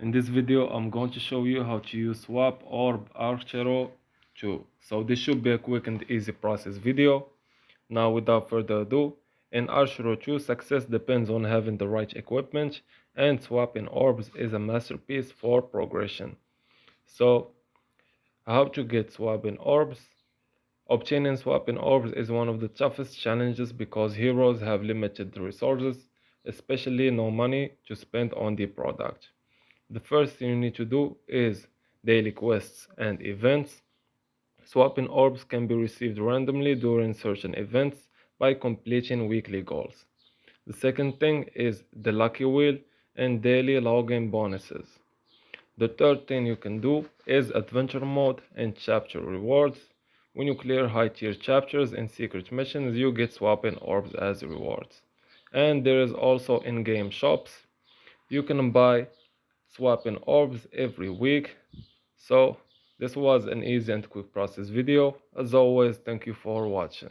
In this video, I'm going to show you how to use swap Orb Archero 2. So this should be a quick and easy process video. Now without further ado, in Archero 2, success depends on having the right equipment, and swapping orbs is a masterpiece for progression. So how to get swapping orbs? Obtaining swapping orbs is one of the toughest challenges because heroes have limited resources, especially no money to spend on the product. The first thing you need to do is daily quests and events. Swapping orbs can be received randomly during certain events by completing weekly goals. The second thing is the lucky wheel and daily login bonuses. The third thing you can do is adventure mode and chapter rewards. When you clear high tier chapters and secret missions, you get swapping orbs as rewards. And there is also in-game shops. You can buy swapping orbs every week. So this was an easy and quick process video. As always, thank you for watching.